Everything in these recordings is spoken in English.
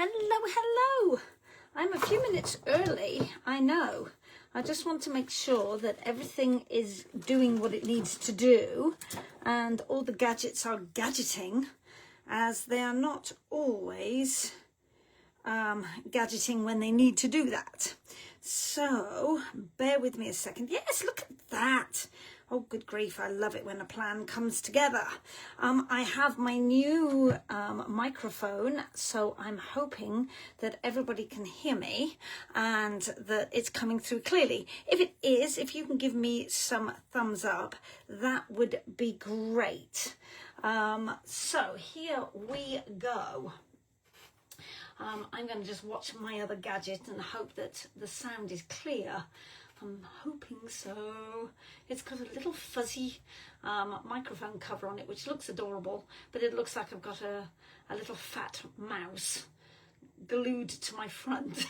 Hello, hello. I'm a few minutes early, I know. I just want to make sure that everything is doing what it needs to do and all the gadgets are gadgeting, as they are not always gadgeting when they need to do that. So bear with me a second. Yes, look at that. Oh, good grief, I love it when a plan comes together. I have my new microphone, so I'm hoping that everybody can hear me and that it's coming through clearly. If it is, if you can give me some thumbs up, that would be great. So here we go. I'm going to just watch my other gadget and hope that the sound is clear. I'm hoping so. It's got a little fuzzy microphone cover on it, which looks adorable, but it looks like I've got a little fat mouse glued to my front.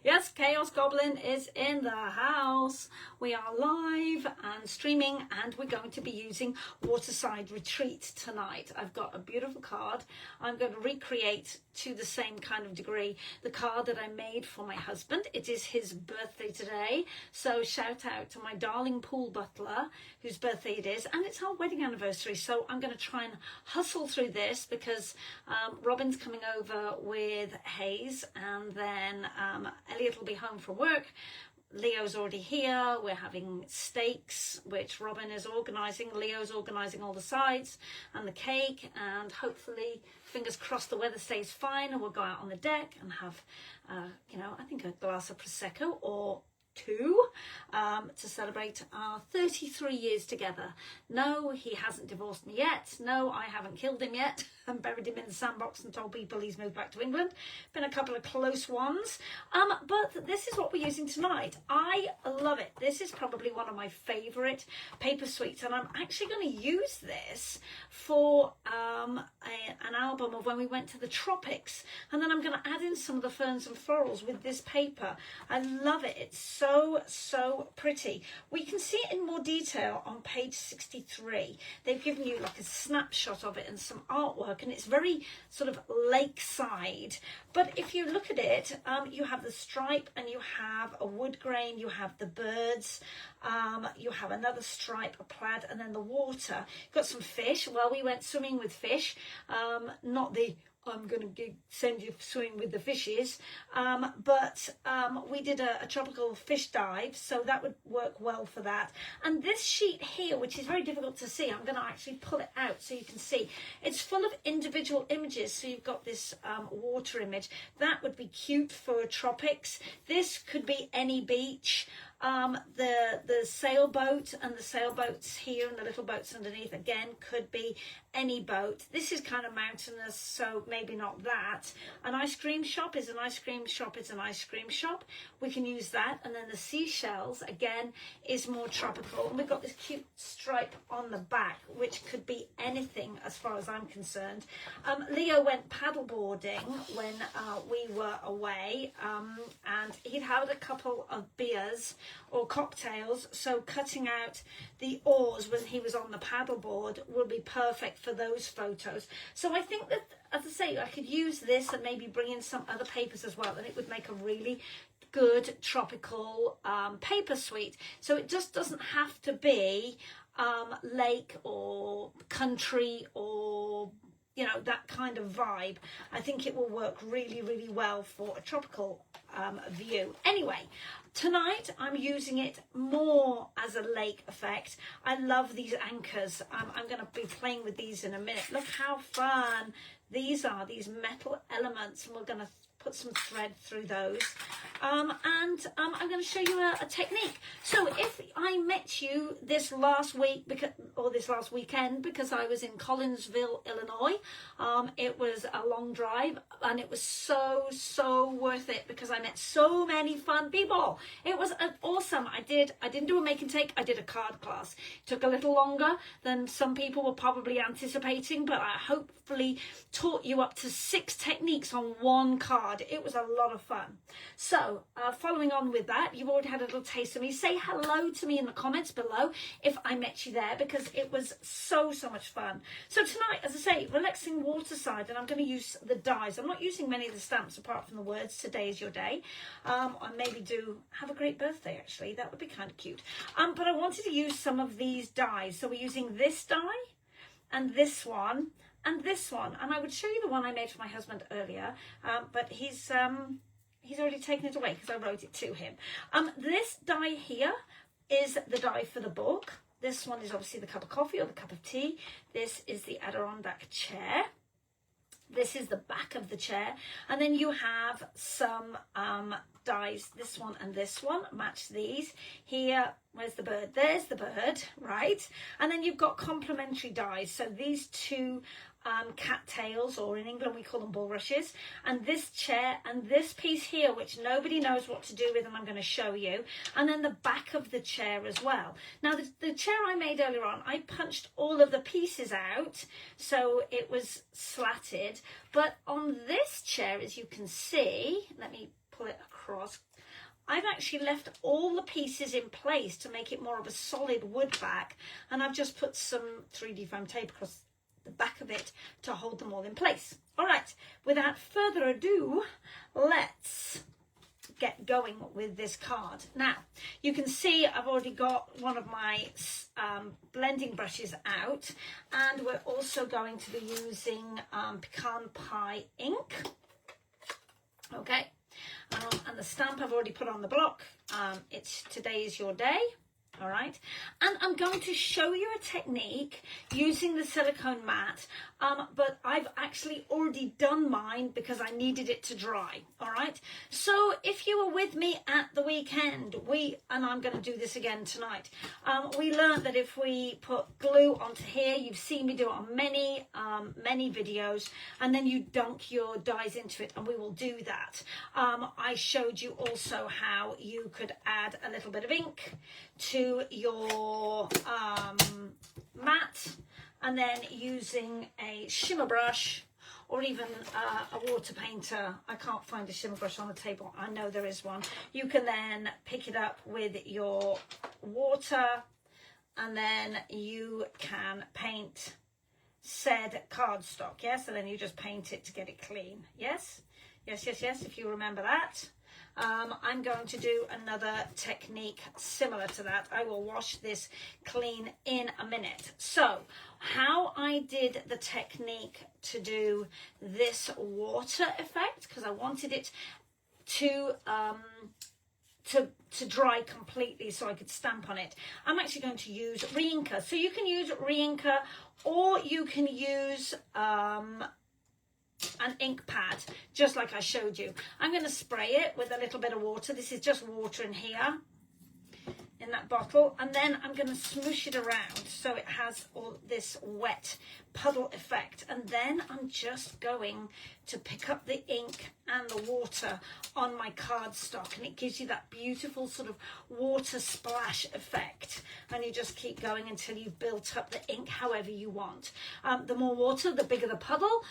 Yes, Chaos Goblin is in the house. We are live and streaming, and we're going to be using Waterside Retreat tonight. I've got a beautiful card. I'm going to recreate to the same kind of degree the card that I made for my husband. It is his birthday today, so shout out to my darling pool butler whose birthday it is, and it's our wedding anniversary. So I'm going to try and hustle through this because Robin's coming over with Hayes, and then Elliot will be home from work. Leo's already here. We're having steaks, which Robin is organising. Leo's organising all the sides and the cake, and hopefully, fingers crossed, the weather stays fine and we'll go out on the deck and have, I think a glass of Prosecco or two to celebrate our 33 years together. No, he hasn't divorced me yet. No, I haven't killed him yet and buried him in the sandbox and told people he's moved back to England. Been a couple of close ones, but this is what we're using tonight. I love it. This is probably one of my favourite paper suites, and I'm actually going to use this for an album of when we went to the tropics, and then I'm going to add in some of the ferns and florals with this paper. I love it. It's so pretty. We can see it in more detail on page 63. They've given you like a snapshot of it and some artwork, and it's very sort of lakeside. But if you look at it, you have the stripe and you have a wood grain, you have the birds, you have another stripe, a plaid, and then the water. You've got some fish. Well, we went swimming with fish, not the I'm going to send you swimming with the fishes, but we did a tropical fish dive, so that would work well for that. And this sheet here, which is very difficult to see, I'm going to actually pull it out so you can see. It's full of individual images, so you've got this water image. That would be cute for tropics. This could be any beach. The sailboat and the sailboats here and the little boats underneath, again, could be any boat. This is kind of mountainous, so maybe not that. An ice cream shop is an ice cream shop is an ice cream shop. We can use that. And then the seashells, again, is more tropical. And we've got this cute stripe on the back, which could be anything as far as I'm concerned. Leo went paddleboarding when we were away, and he'd had a couple of beers or cocktails, so cutting out the oars when he was on the paddleboard will be perfect for those photos. So I think that, as I say, I could use this and maybe bring in some other papers as well, and it would make a really good tropical paper suite. So it just doesn't have to be lake or country or that kind of vibe. I think it will work really well for a tropical view. Anyway, tonight I'm using it more as a lake effect. I love these anchors. I'm going to be playing with these in a minute. Look how fun these are, these metal elements, and we're going to put some thread through those. And I'm going to show you a technique. So if I met you this last week, this last weekend, because I was in Collinsville, Illinois, it was a long drive, and it was so worth it because I met so many fun people. It was awesome. I didn't do a make and take. I did a card class. It took a little longer than some people were probably anticipating, but I hopefully taught you up to 6 techniques on one card. It was a lot of fun. So following on with that, you've already had a little taste of me. Say hello to me in the comments below if I met you there, because it was so much fun. So tonight, as I say, relaxing Waterside, and I'm going to use the dies. I'm not using many of the stamps apart from the words "Today is your day." I maybe do "Have a great birthday," actually. That would be kind of cute. But I wanted to use some of these dies. So we're using this die and this one and this one. And I would show you the one I made for my husband earlier, but he's already taken it away because I wrote it to him. This die here is the die for the book. This one is obviously the cup of coffee or the cup of tea. This is the Adirondack chair. This is the back of the chair. And then you have some dies, this one and this one, match these. Here, where's the bird? There's the bird, right? And then you've got complementary dies. So these two cattails, or in England we call them bulrushes, and this chair and this piece here, which nobody knows what to do with, and I'm going to show you, and then the back of the chair as well. Now the chair I made earlier on, I punched all of the pieces out so it was slatted, but on this chair, as you can see, let me pull it across, I've actually left all the pieces in place to make it more of a solid wood back, and I've just put some 3D foam tape across the back of it to hold them all in place. All right, without further ado, let's get going with this card. Now, you can see I've already got one of my blending brushes out, and we're also going to be using pecan pie ink. Okay, and the stamp I've already put on the block. It's "Today is your day." All right, and I'm going to show you a technique using the silicone mat, but I've actually already done mine because I needed it to dry. All right, so if you were with me at the weekend, and I'm going to do this again tonight, we learned that if we put glue onto here, you've seen me do it on many videos, and then you dunk your dies into it, and we will do that. I showed you also how you could add a little bit of ink to your mat, and then using a shimmer brush or even a water painter. I can't find a shimmer brush on the table. I know there is one. You can then pick it up with your water, and then you can paint said cardstock. Yes, and then you just paint it to get it clean. Yes, yes, yes, yes, if you remember that. I'm going to do another technique similar to that. I will wash this clean in a minute. So how I did the technique to do this water effect, because I wanted it to dry completely so I could stamp on it, I'm actually going to use re-inker. So you can use re-inker, or you can use an ink pad, just like I showed you. I'm going to spray it with a little bit of water. This is just water in here, in that bottle, and then I'm going to smoosh it around so it has all this wet puddle effect. And then I'm just going to pick up the ink and the water on my cardstock, and it gives you that beautiful sort of water splash effect. And you just keep going until you've built up the ink however you want. The more water, the bigger the puddle.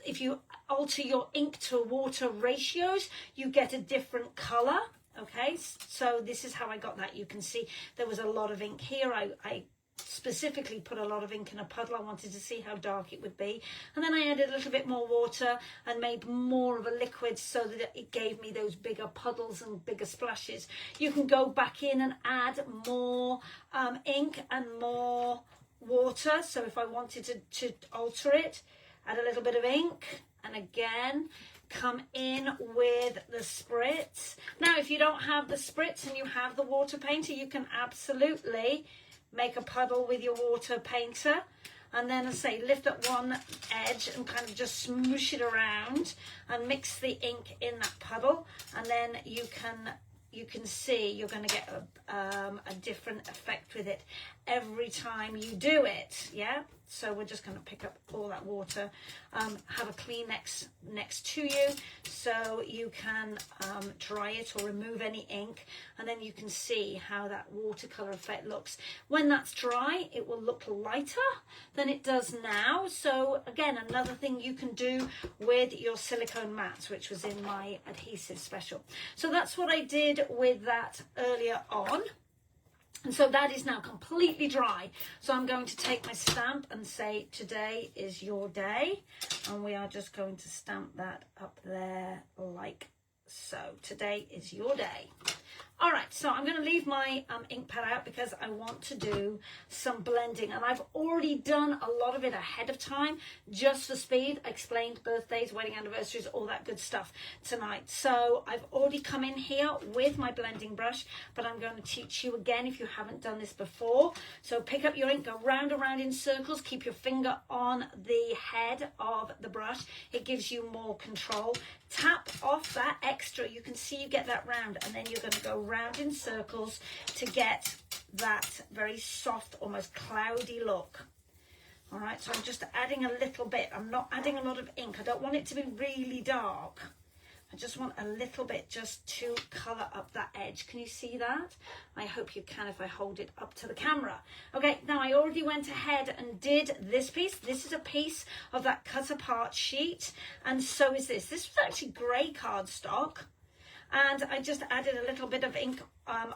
If you alter your ink to water ratios, you get a different color. Okay, so this is how I got that. You can see there was a lot of ink here. I specifically put a lot of ink in a puddle. I wanted to see how dark it would be, and then I added a little bit more water and made more of a liquid so that it gave me those bigger puddles and bigger splashes. You can go back in and add more ink and more water. So if I wanted to alter it, add a little bit of ink, and again come in with the spritz. Now, if you don't have the spritz and you have the water painter, you can absolutely make a puddle with your water painter, and then, as I say, lift up one edge and kind of just smoosh it around and mix the ink in that puddle, and then you can see you're going to get a different effect with it every time you do it. Yeah, so we're just going to pick up all that water, have a Kleenex next to you so you can dry it or remove any ink, and then you can see how that watercolor effect looks. When that's dry, it will look lighter than it does now. So again, another thing you can do with your silicone mats, which was in my adhesive special. So that's what I did with that earlier on. And so that is now completely dry. So I'm going to take my stamp and say, today is your day. And we are just going to stamp that up there like so. Today is your day. All right, so I'm going to leave my ink pad out because I want to do some blending, and I've already done a lot of it ahead of time just for speed. I explained birthdays, wedding anniversaries, all that good stuff tonight. So I've already come in here with my blending brush, but I'm going to teach you again if you haven't done this before. So pick up your ink, go round and round in circles, keep your finger on the head of the brush. It gives you more control. Tap off that extra, you can see you get that round, and then you're going to go round in circles to get that very soft, almost cloudy look. All right, so I'm just adding a little bit. I'm not adding a lot of ink. I don't want it to be really dark. I just want a little bit just to colour up that edge. Can you see that? I hope you can if I hold it up to the camera. Okay, now I already went ahead and did this piece. This is a piece of that cut apart sheet, and so is this. This was actually grey cardstock, and I just added a little bit of ink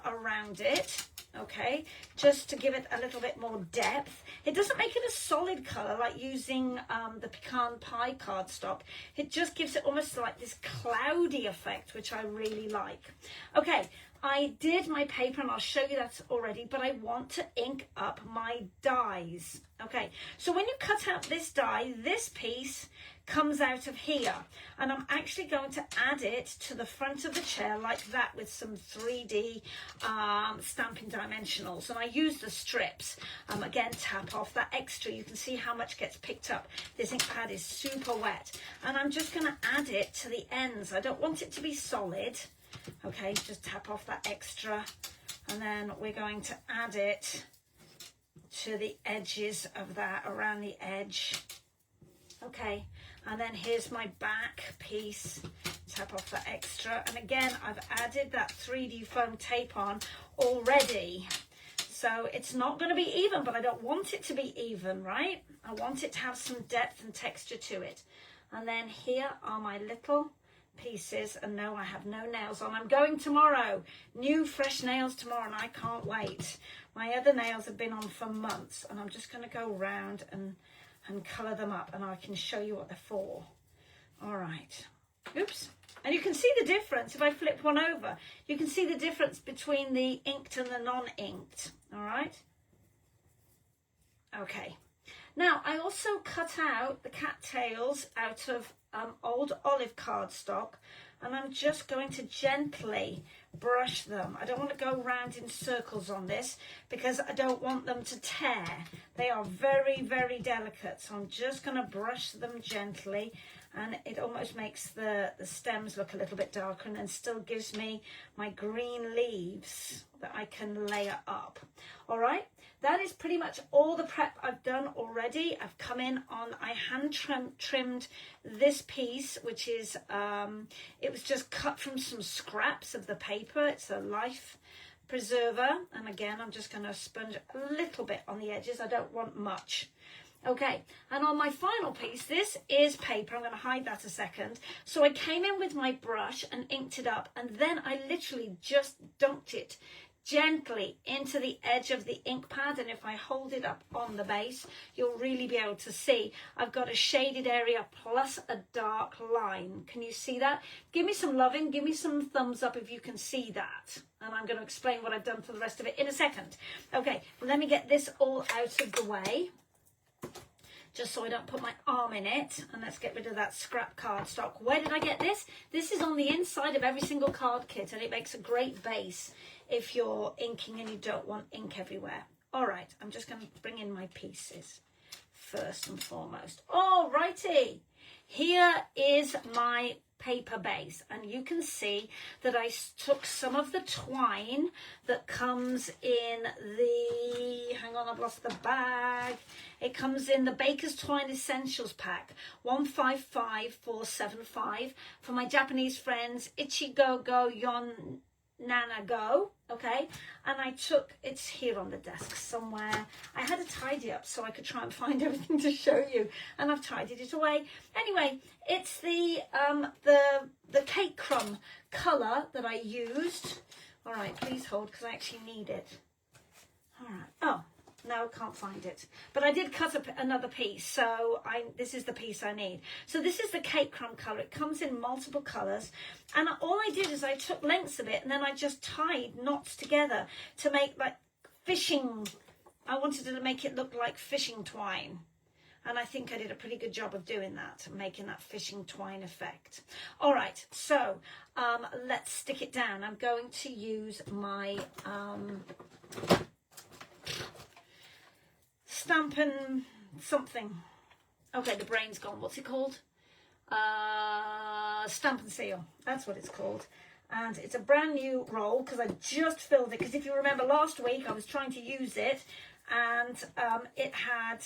around it, okay, just to give it a little bit more depth. It doesn't make it a solid colour like using the pecan pie cardstock. It just gives it almost like this cloudy effect, which I really like. Okay, I did my paper, and I'll show you that already, but I want to ink up my dies. Okay, so when you cut out this die, this piece comes out of here, and I'm actually going to add it to the front of the chair like that with some 3D stamping dimensionals, and I use the strips. Again, tap off that extra. You can see how much gets picked up. This ink pad is super wet, and I'm just going to add it to the ends. I don't want it to be solid. Okay, just tap off that extra, and then we're going to add it to the edges of that, around the edge. Okay, and then here's my back piece. Tap off that extra, and again I've added that 3D foam tape on already, so it's not going to be even, but I don't want it to be even, right? I want it to have some depth and texture to it. And then here are my little pieces, and no, I have no nails on. I'm going tomorrow, new fresh nails tomorrow, and I can't wait. My other nails have been on for months, and I'm just going to go around and colour them up, and I can show you what they're for. All right, oops. And you can see the difference. If I flip one over, you can see the difference between the inked and the non-inked. All right, okay. Now I also cut out the cattails out of old olive cardstock, and I'm just going to gently brush them. I don't want to go round in circles on this because I don't want them to tear. They are very, very delicate, so I'm just going to brush them gently, and it almost makes the stems look a little bit darker, and then still gives me my green leaves that I can layer up. All right, that is pretty much all the prep I've done already. I've come in on, I hand trimmed this piece, which is, it was just cut from some scraps of the paper. It's a life preserver, and again I'm just going to sponge a little bit on the edges. I don't want much. Okay, and on my final piece, this is paper. I'm going to hide that a second. So I came in with my brush and inked it up, and then I literally just dunked it gently into the edge of the ink pad, and if I hold it up on the base, you'll really be able to see I've got a shaded area plus a dark line. Can you see that? Give me some loving, give me some thumbs up if you can see that, and I'm going to explain what I've done for the rest of it in a second. Okay, let me get this all out of the way, just so I don't put my arm in it, and let's get rid of that scrap cardstock. Where did I get this? This is on the inside of every single card kit, and it makes a great base if you're inking and you don't want ink everywhere. All right, I'm just going to bring in my pieces first and foremost. All righty, here is my paper base, and you can see that I took some of the twine that comes in the, hang on, I've lost the bag. It comes in the Baker's Twine Essentials Pack, 155475, for my Japanese friends, Ichigo Yon Nana Go, okay? And I took, it's here on the desk somewhere. I had to tidy up so I could try and find everything to show you, and I've tidied it away. Anyway, it's the cake crumb colour that I used. All right, please hold, because I actually need it. All right. Oh, no, can't find it. But I did cut up another piece, so this is the piece I need. So this is the cake crumb colour. It comes in multiple colours. And all I did is I took lengths of it and then I just tied knots together to make like fishing. I wanted to make it look like fishing twine. And I think I did a pretty good job of doing that, making that fishing twine effect. All right, so let's stick it down. I'm going to use my Stampin' something. Okay, the brain's gone. What's it called? Stampin' Seal. That's what it's called. And it's a brand new roll because I just filled it. Because if you remember last week, I was trying to use it and it had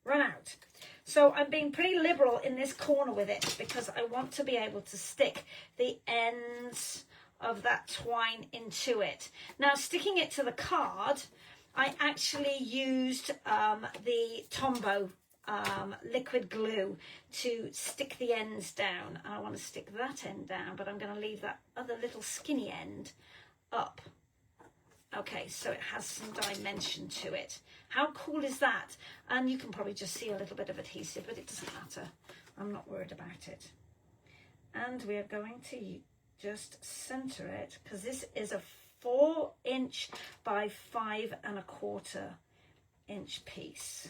run out. So I'm being pretty liberal in this corner with it because I want to be able to stick the ends of that twine into it. Now, sticking it to the card, I actually used the Tombow liquid glue to stick the ends down. I want to stick that end down, but I'm going to leave that other little skinny end up. Okay, so it has some dimension to it. How cool is that? And you can probably just see a little bit of adhesive, but it doesn't matter. I'm not worried about it. And we are going to just center it because this is a 4" by 5¼ inch piece.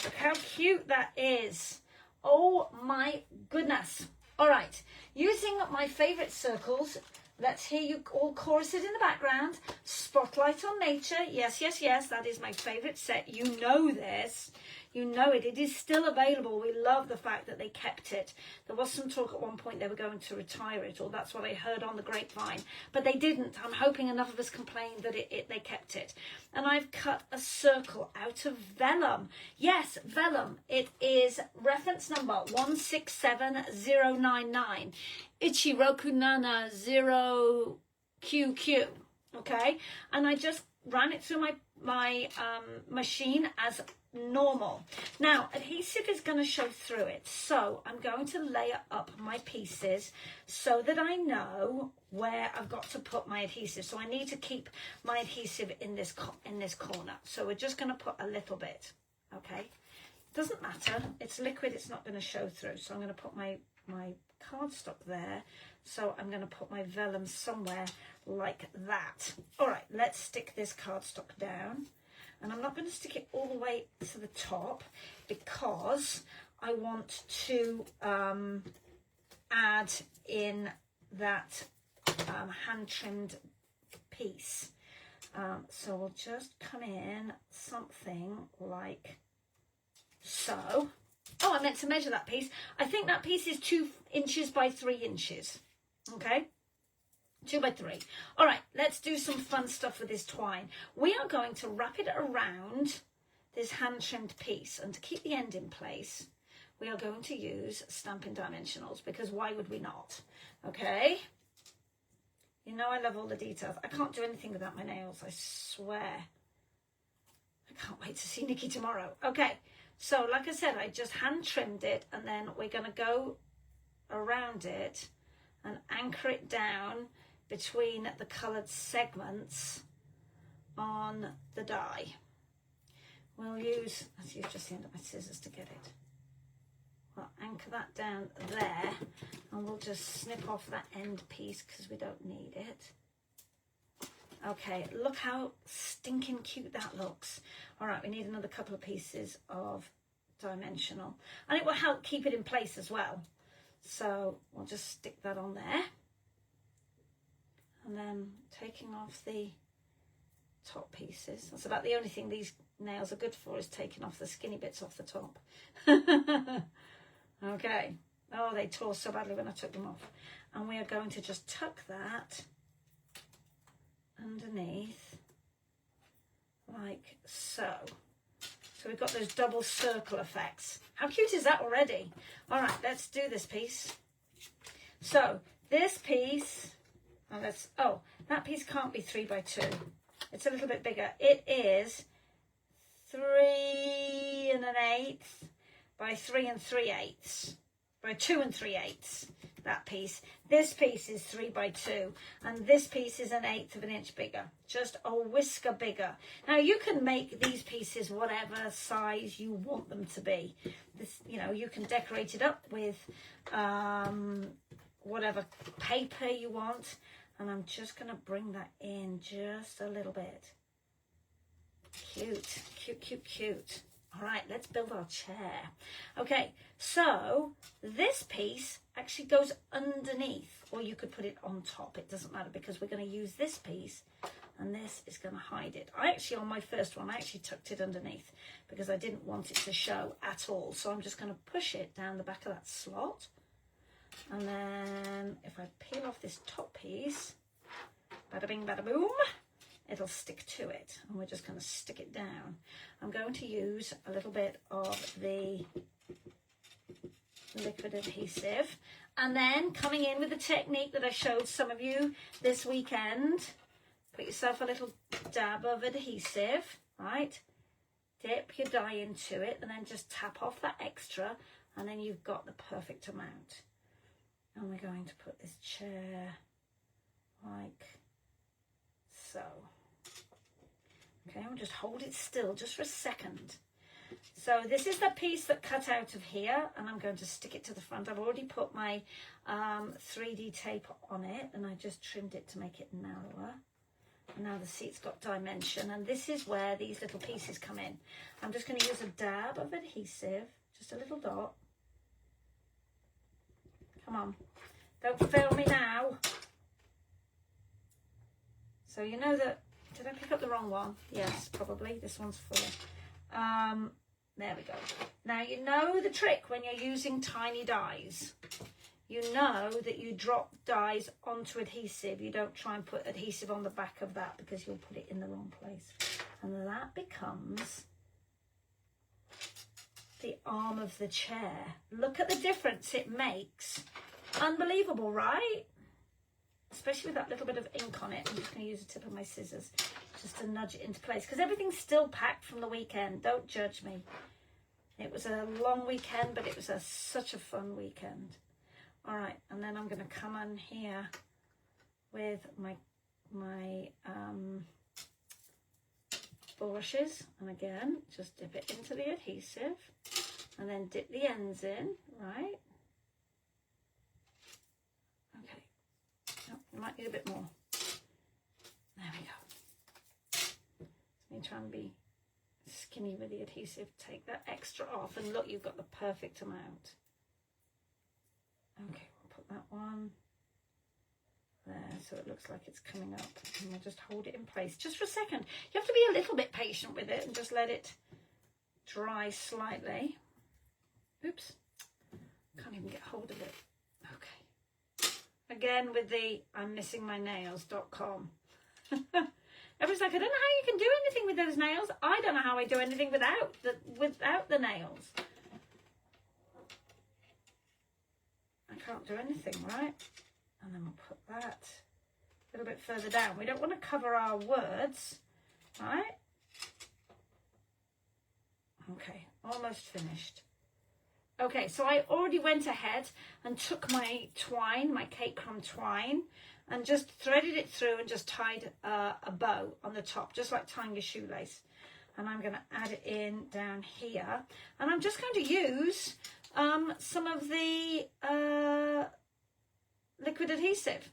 Look how cute that is. Oh my goodness. All right, using my favorite circles, let's hear you all chorus it in the background. Spotlight on Nature. Yes, yes, yes, that is my favorite set. You know this. You know it. It is still available. We love the fact that they kept it. There was some talk at one point they were going to retire it, or that's what I heard on the grapevine. But they didn't. I'm hoping enough of us complained that they kept it. And I've cut a circle out of vellum. Yes, vellum. It is reference number 167099. Ichiroku Nana 0QQ. Okay? And I just ran it through my machine as normal. Now, adhesive is going to show through it, so I'm going to layer up my pieces so that I know where I've got to put my adhesive. So I need to keep my adhesive in this corner. So we're just going to put a little bit. Okay, doesn't matter. It's liquid. It's not going to show through. So I'm going to put my cardstock there. So I'm going to put my vellum somewhere like that. All right, let's stick this cardstock down. And I'm not going to stick it all the way to the top because I want to add in that hand-trimmed piece. So we'll just come in something like so. Oh, I meant to measure that piece. I think that piece is 2 inches by 3 inches. Okay. 2 by 3. All right, let's do some fun stuff with this twine. We are going to wrap it around this hand-trimmed piece. And to keep the end in place, we are going to use Stampin' Dimensionals because why would we not? Okay. You know I love all the details. I can't do anything without my nails, I swear. I can't wait to see Nikki tomorrow. Okay, so like I said, I just hand-trimmed it and then we're going to go around it and anchor it down between the coloured segments on the die. Let's use just the end of my scissors to get it. We'll anchor that down there and we'll just snip off that end piece because we don't need it. Okay, look how stinking cute that looks. All right, we need another couple of pieces of dimensional and it will help keep it in place as well. So we'll just stick that on there. And then taking off the top pieces. That's about the only thing these nails are good for, is taking off the skinny bits off the top. Okay. Oh, they tore so badly when I took them off. And we are going to just tuck that underneath like so. So we've got those double circle effects. How cute is that already? All right, let's do this piece. So this piece... that piece can't be 3 by 2. It's a little bit bigger. It is 3 1/8 by 3 3/8 by 2 3/8. that piece. This piece is 3 by 2, and this piece is 1/8 of an inch bigger, just a whisker bigger. Now you can make these pieces whatever size you want them to be. This, you know, you can decorate it up with whatever paper you want, and I'm just going to bring that in just a little bit. Cute, cute, cute, cute. All right, let's build our chair. Okay, so this piece actually goes underneath, or you could put it on top. It doesn't matter, because we're going to use this piece, and this is going to hide it. I actually, on my first one, I actually tucked it underneath because I didn't want it to show at all. So I'm just going to push it down the back of that slot. And then if I peel off this top piece, bada bing, bada boom, it'll stick to it, and we're just going to stick it down. I'm going to use a little bit of the liquid adhesive, and then coming in with the technique that I showed some of you this weekend, put yourself a little dab of adhesive, right? Dip your die into it, and then just tap off that extra, and then you've got the perfect amount. And we're going to put this chair like so. Okay, we'll just hold it still just for a second. So this is the piece that cut out of here, and I'm going to stick it to the front. I've already put my 3D tape on it, and I just trimmed it to make it narrower. And now the seat's got dimension, and this is where these little pieces come in. I'm just going to use a dab of adhesive, just a little dot. Come on, don't fail me now. So you know that, did I pick up the wrong one? Yes, probably. This one's full. There we go. Now you know the trick when you're using tiny dies. You know that you drop dies onto adhesive. You don't try and put adhesive on the back of that, because you'll put it in the wrong place. And that becomes the arm of the chair. Look at the difference it makes. Unbelievable, right? Especially with that little bit of ink on it. I'm just going to use the tip of my scissors just to nudge it into place, because everything's still packed from the weekend. Don't judge me. It was a long weekend, but it was such a fun weekend. All right, and then I'm going to come on here with my brushes, and again, just dip it into the adhesive, and then dip the ends in, right? Okay. Oh, you might need a bit more. There we go. Let me try and be skinny with the adhesive. Take that extra off, and look, you've got the perfect amount. Okay, we'll put that one there, so it looks like it's coming up, and we'll just hold it in place just for a second. You have to be a little bit patient with it and just let it dry slightly. Oops, can't even get hold of it. Okay, again with the I'mMissingMyNails.com. Everyone's like, I don't know how you can do anything with those nails. I don't know how I do anything without the nails. I can't do anything, right? And then we'll put that a little bit further down. We don't want to cover our words, right? Okay, almost finished. Okay, so I already went ahead and took my twine, my cake crumb twine, and just threaded it through and just tied a bow on the top, just like tying a shoelace. And I'm going to add it in down here. And I'm just going to use some of the liquid adhesive.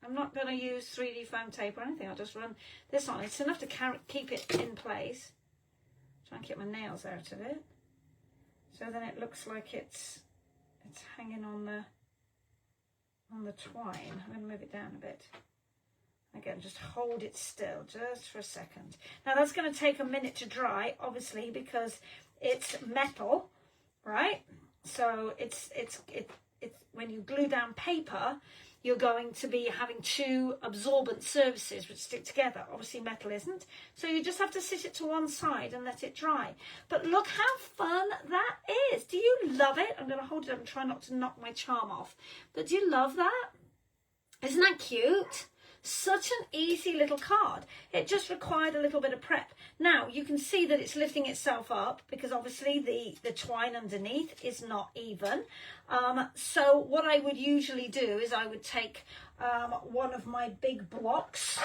I'm not going to use 3D foam tape or anything. I'll just run this on. It's enough to keep it in place. Try and keep my nails out of it. So then it looks like it's hanging on the twine. I'm going to move it down a bit. Again, just hold it still just for a second. Now that's going to take a minute to dry, obviously, because it's metal, right? So it's when you glue down paper, you're going to be having two absorbent surfaces which stick together. Obviously metal isn't. So you just have to sit it to one side and let it dry. But look how fun that is. Do you love it? I'm going to hold it up and try not to knock my charm off. But do you love that? Isn't that cute? Such an easy little card. It just required a little bit of prep. Now you can see that it's lifting itself up because obviously the twine underneath is not even. So what I would usually do is I would take one of my big blocks.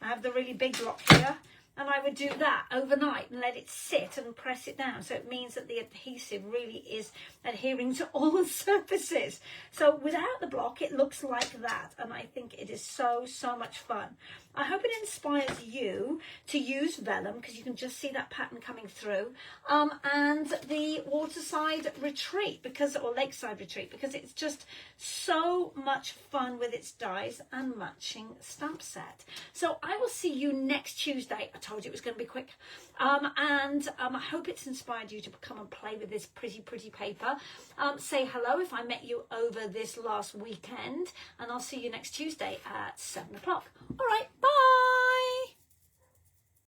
I have the really big block here. And I would do that overnight and let it sit and press it down. So it means that the adhesive really is adhering to all the surfaces. So without the block, it looks like that. And I think it is so, so much fun. I hope it inspires you to use vellum because you can just see that pattern coming through. And the Waterside retreat or Lakeside retreat because it's just so much fun with its dies and matching stamp set. So I will see you next Tuesday. I told you it was going to be quick. I hope it's inspired you to come and play with this pretty paper. Say hello if I met you over this last weekend. And I'll see you next Tuesday at 7 o'clock. All right.